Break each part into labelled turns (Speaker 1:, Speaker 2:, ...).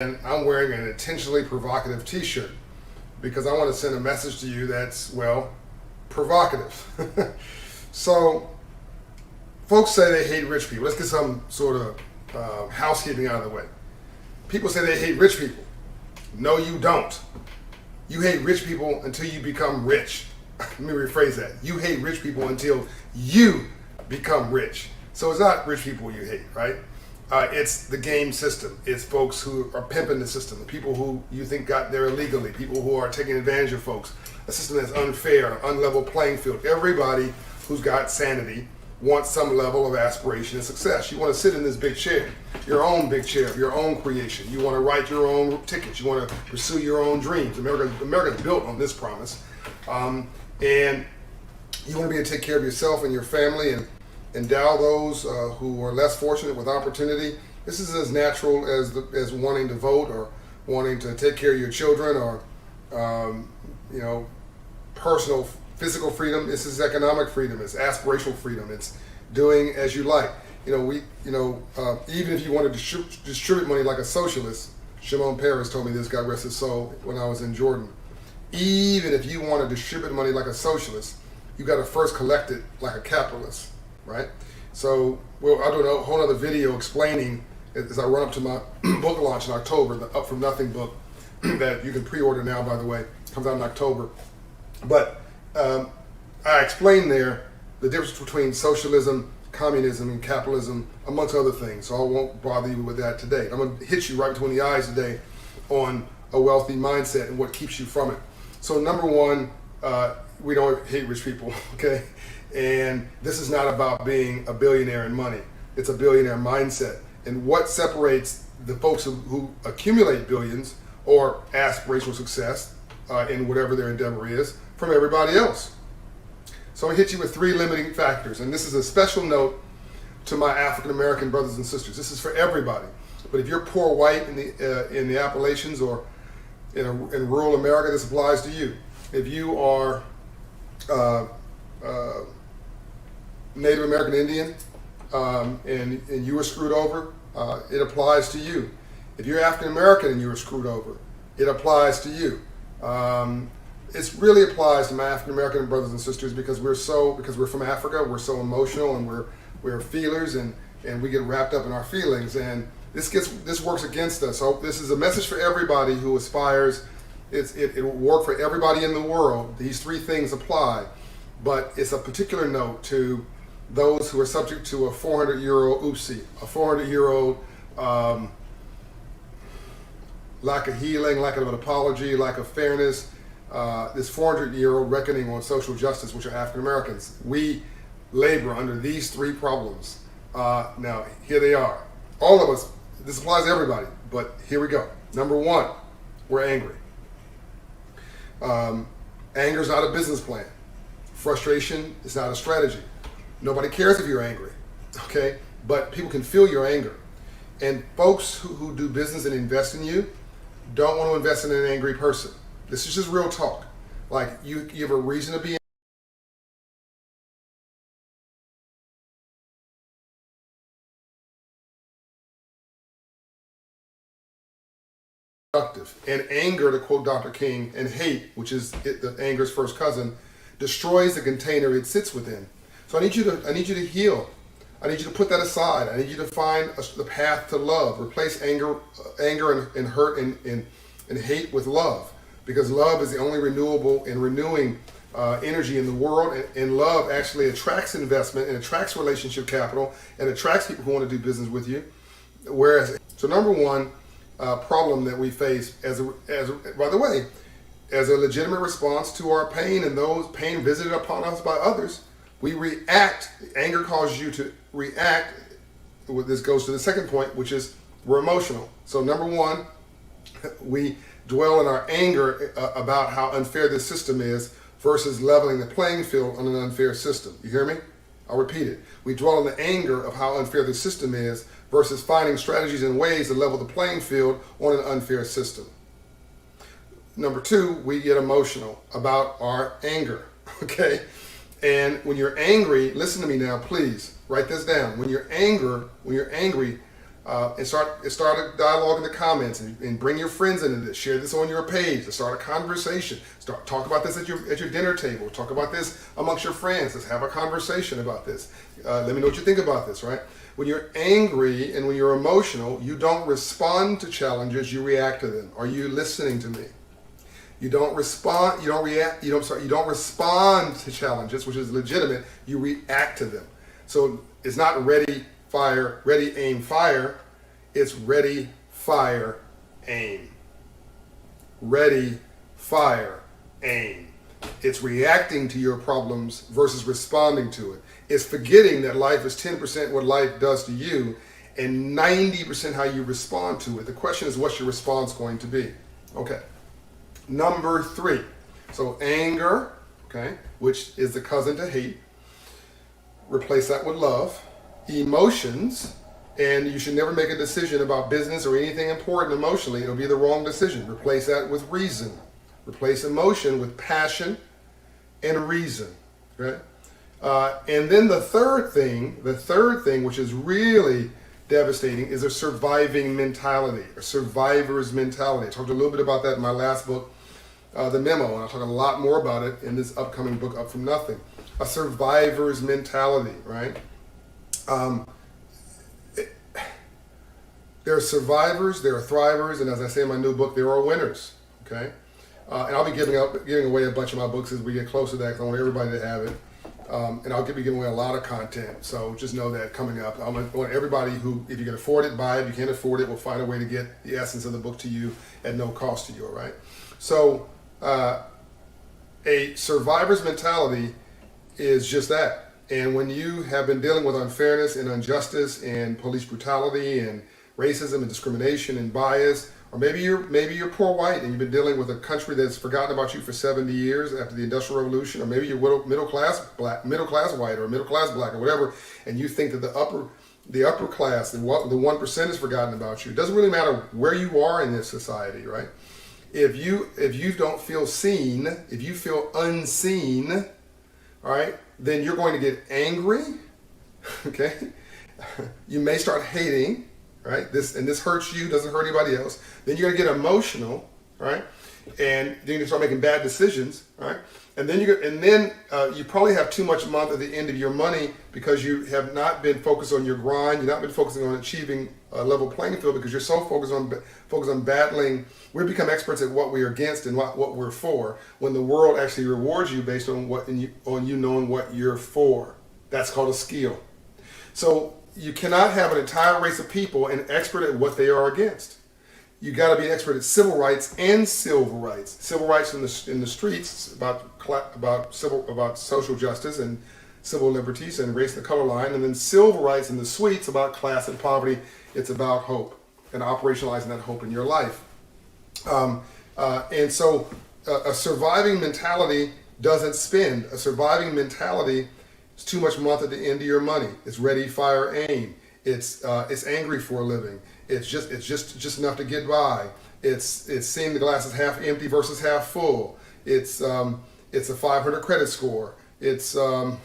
Speaker 1: And I'm wearing an intentionally provocative t-shirt because I want to send a message to you that's, well, provocative. So, folks say they hate rich people. Let's get some sort of housekeeping out of the way. People say they hate rich people. No, you don't. You hate rich people until you become rich. Let me rephrase that. You hate rich people until you become rich. So it's not rich people you hate, right? It's the game system. It's folks who are pimping the system, the people who you think got there illegally, people who are taking advantage of folks, a system that's unfair, an unlevel playing field. Everybody who's got sanity wants some level of aspiration and success. You want to sit in this big chair, your own big chair, your own creation. You want to write your own tickets. You want to pursue your own dreams. America's built on this promise. And you want to be able to take care of yourself and your family and endow those who are less fortunate with opportunity. This is as natural as wanting to vote or wanting to take care of your children or personal physical freedom. This is economic freedom. It's aspirational freedom. It's doing as you like. Even if you want to distribute money like a socialist, Shimon Peres told me this, God rest his soul, when I was in Jordan. Even if you want to distribute money like a socialist, you got to first collect it like a capitalist. Right? So, I'll do a whole other video explaining as I run up to my book launch in October, the Up From Nothing book that you can pre-order now, by the way. It comes out in October. But I explain there the difference between socialism, communism, and capitalism, amongst other things. So I won't bother you with that today. I'm going to hit you right between the eyes today on a wealthy mindset and what keeps you from it. So number one, we don't hate rich people, okay? And this is not about being a billionaire in money. It's a billionaire mindset. And what separates the folks who accumulate billions or aspirational success in whatever their endeavor is from everybody else? So I'm gonna hit you with 3 limiting factors. And this is a special note to my African American brothers and sisters. This is for everybody. But if you're poor white in the Appalachians or in rural America, this applies to you. If you are Native American Indian, and you were screwed over, it applies to you. If you're African American and you were screwed over, it applies to you. It really applies to my African American brothers and sisters because we're from Africa, we're so emotional and we're feelers and we get wrapped up in our feelings, and this works against us. So this is a message for everybody who aspires. It will work for everybody in the world. These 3 things apply, but it's a particular note to those who are subject to a 400-year-old oopsie, a 400-year-old lack of healing, lack of an apology, lack of fairness, this 400-year-old reckoning on social justice, which are African Americans. We labor under these 3 problems. Now, here they are. All of us, this applies to everybody, but here we go. Number 1, we're angry. Anger is not a business plan. Frustration is not a strategy. Nobody cares if you're angry, okay? But people can feel your anger. And folks who do business and invest in you don't want to invest in an angry person. This is just real talk. Like, you have a reason to be productive. And anger, to quote Dr. King, and hate, which is the anger's first cousin, destroys the container it sits within. So I need you to heal. I need you to put that aside. I need you to find the path to love. Replace anger and hurt and hate with love, because love is the only renewable and renewing energy in the world. And love actually attracts investment and attracts relationship capital and attracts people who want to do business with you. So number 1 problem that we face by the way, as a legitimate response to our pain and those pain visited upon us by others, we react. Anger causes you to react. This goes to the second point, which is we're emotional. So number 1, we dwell in our anger about how unfair this system is versus leveling the playing field on an unfair system. You hear me? I'll repeat it. We dwell in the anger of how unfair the system is versus finding strategies and ways to level the playing field on an unfair system. Number 2, we get emotional about our anger, okay? And when you're angry, listen to me now, please, write this down. When you're angry, and start a dialogue in the comments, and bring your friends into this. Share this on your page to start a conversation. Talk about this at your dinner table. Talk about this amongst your friends. Let's have a conversation about this. Let me know what you think about this, right? When you're angry and when you're emotional, you don't respond to challenges, you react to them. Are you listening to me? You don't respond, you don't react, you don't respond to challenges, which is legitimate, you react to them. So it's not ready, aim, fire. It's ready, fire, aim. Ready, fire, aim. It's reacting to your problems versus responding to it. It's forgetting that life is 10% what life does to you and 90% how you respond to it. The question is, what's your response going to be? Okay. Number 3. So anger, okay, which is the cousin to hate. Replace that with love. Emotions, and you should never make a decision about business or anything important emotionally. It'll be the wrong decision. Replace that with reason. Replace emotion with passion and reason. Okay? And then the third thing, which is really devastating, is a surviving mentality, a survivor's mentality. I talked a little bit about that in my last book, The Memo, and I'll talk a lot more about it in this upcoming book, Up From Nothing. A survivor's mentality, right? There are survivors, there are thrivers, and as I say in my new book, there are winners, okay? And I'll be giving away a bunch of my books as we get closer to that, because I want everybody to have it. And I'll be giving away a lot of content, so just know that coming up. I want everybody who, if you can afford it, buy it. If you can't afford it, we'll find a way to get the essence of the book to you at no cost to you, all right? So a survivor's mentality is just that. And when you have been dealing with unfairness and injustice and police brutality and racism and discrimination and bias, or maybe you're poor white and you've been dealing with a country that's forgotten about you for 70 years after the Industrial Revolution, or maybe you're middle class white or middle class black or whatever, and you think that the upper class, the 1% is forgotten about you. It doesn't really matter where you are in this society, right? If you don't feel seen, if you feel unseen, all right, then you're going to get angry, okay? You may start hating, right? This hurts you, doesn't hurt anybody else. Then you're gonna get emotional, right? And then you're gonna start making bad decisions, right? And then you probably have too much month at the end of your money because you have not been focused on your grind. You've not been focusing on achieving a level playing field because you're so focused on battling. We become experts at what we're against and what we're for, when the world actually rewards you based on you knowing what you're for. That's called a skill. So you cannot have an entire race of people an expert at what they are against. You got to be an expert at civil rights and civil rights. Civil rights in the streets about social justice and civil liberties and race and the color line, and then civil rights in the suites about class and poverty. It's about hope and operationalizing that hope in your life. And so a surviving mentality doesn't spend. A surviving mentality is too much month at the end of your money. It's ready, fire, aim. It's angry for a living. It's just enough to get by. It's seeing the glass as half empty versus half full. It's a 500 credit score. It's living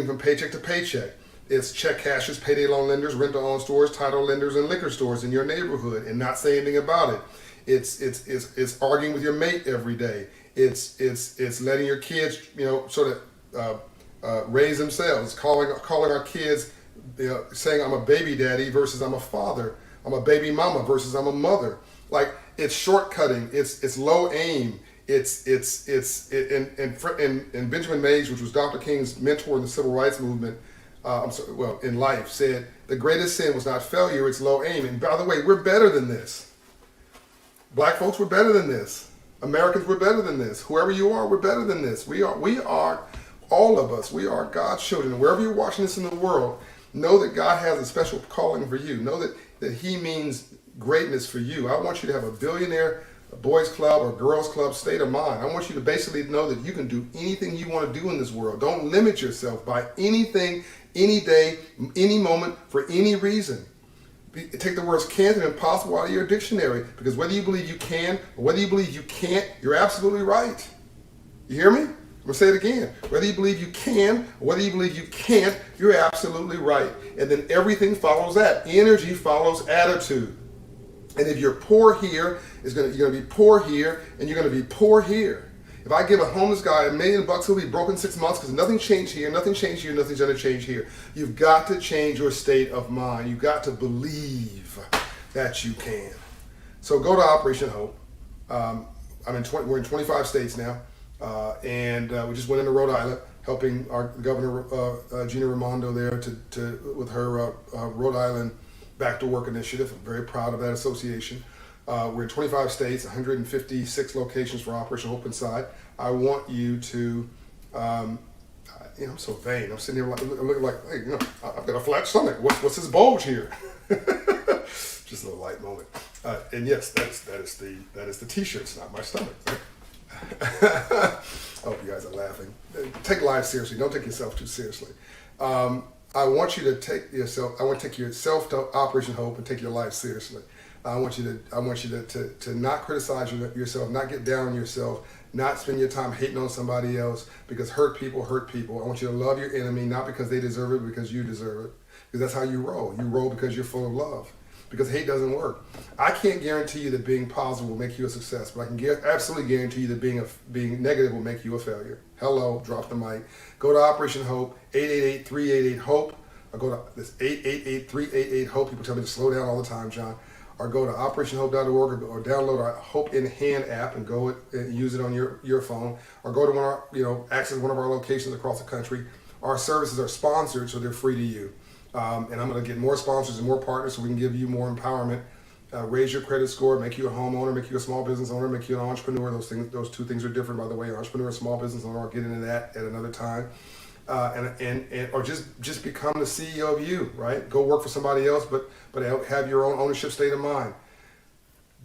Speaker 1: from paycheck to paycheck. It's check cashers, payday loan lenders, rent-to-own stores, title lenders, and liquor stores in your neighborhood, and not say anything about it. It's arguing with your mate every day. It's letting your kids raise themselves, calling our kids, saying I'm a baby daddy versus I'm a father. I'm a baby mama versus I'm a mother. Like, it's shortcutting. It's low aim. And Benjamin Mays, which was Dr. King's mentor in the civil rights movement, in life, said the greatest sin was not failure, it's low aim. And by the way, we're better than this. Black folks, we're better than this. Americans, we're better than this. Whoever you are, we're better than this. We are all of us. We are God's children. And wherever you're watching this in the world, know that God has a special calling for you. Know that He means greatness for you. I want you to have a billionaire boys club or girls club state of mind. I want you to basically know that you can do anything you want to do in this world. Don't limit yourself by anything, any day, any moment, for any reason. Take the words can't and impossible out of your dictionary, because whether you believe you can or whether you believe you can't, you're absolutely right. You hear me? I'm going to say it again. Whether you believe you can or whether you believe you can't, you're absolutely right. And then everything follows that. Energy follows attitude. And if you're poor here, you're going to be poor here, and you're going to be poor here. If I give a homeless guy $1 million, he'll be broke in 6 months because nothing changed here, nothing changed here, nothing's going to change here. You've got to change your state of mind. You've got to believe that you can. So go to Operation Hope. We're in 25 states now, and we just went into Rhode Island, helping our Governor Gina Raimondo there with her Rhode Island Back to Work initiative. I'm very proud of that association. We're in 25 states, 156 locations for Operation Hope Inside. I want you to, I'm so vain. I'm sitting here looking like, hey, I've got a flat stomach. What's this bulge here? Just a little light moment. And yes, that is the T-shirt. It's not my stomach. I hope you guys are laughing. Take life seriously. Don't take yourself too seriously. I want you to take yourself to Operation Hope and take your life seriously. I want you to not criticize yourself, not get down on yourself, not spend your time hating on somebody else, because hurt people hurt people. I want you to love your enemy, not because they deserve it, but because you deserve it. Because that's how you roll. You roll because you're full of love. Because hate doesn't work. I can't guarantee you that being positive will make you a success, but I can absolutely guarantee you that being negative will make you a failure. Hello, drop the mic. Go to Operation Hope, 888-388-HOPE. Or go to this 888-388-HOPE. People tell me to slow down all the time, John. Or go to operationhope.org or download our Hope in Hand app and go and use it on your phone. Or go to access one of our locations across the country. Our services are sponsored, so they're free to you. And I'm going to get more sponsors and more partners so we can give you more empowerment, raise your credit score, make you a homeowner, make you a small business owner, make you an entrepreneur. Those two things are different, by the way. Entrepreneur and small business owner. I'll get into that at another time. Or just become the CEO of you, right? Go work for somebody else, but have your own ownership state of mind.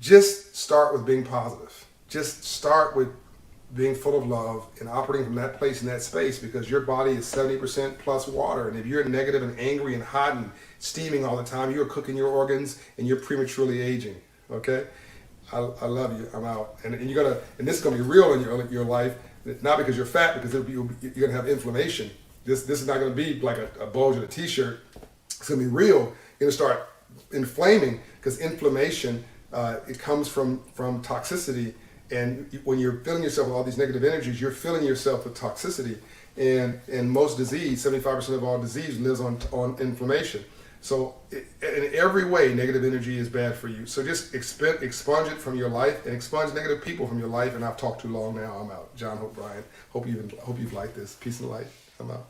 Speaker 1: Just start with being positive. Just start with being full of love and operating from that place in that space, because your body is 70% plus water. And if you're negative and angry and hot and steaming all the time, you're cooking your organs and you're prematurely aging. Okay? I love you. I'm out. And this is gonna be real in your life, not because you're fat, because you're gonna have inflammation. This is not gonna be like a bulge in a t-shirt. It's gonna be real. You're gonna start inflaming, because inflammation it comes from toxicity. And when you're filling yourself with all these negative energies, you're filling yourself with toxicity. And most disease, 75% of all disease lives on inflammation. So in every way, negative energy is bad for you. So just expunge it from your life and expunge negative people from your life. And I've talked too long now. I'm out. John Hope Bryant. Hope you've liked this. Peace and light. I'm out.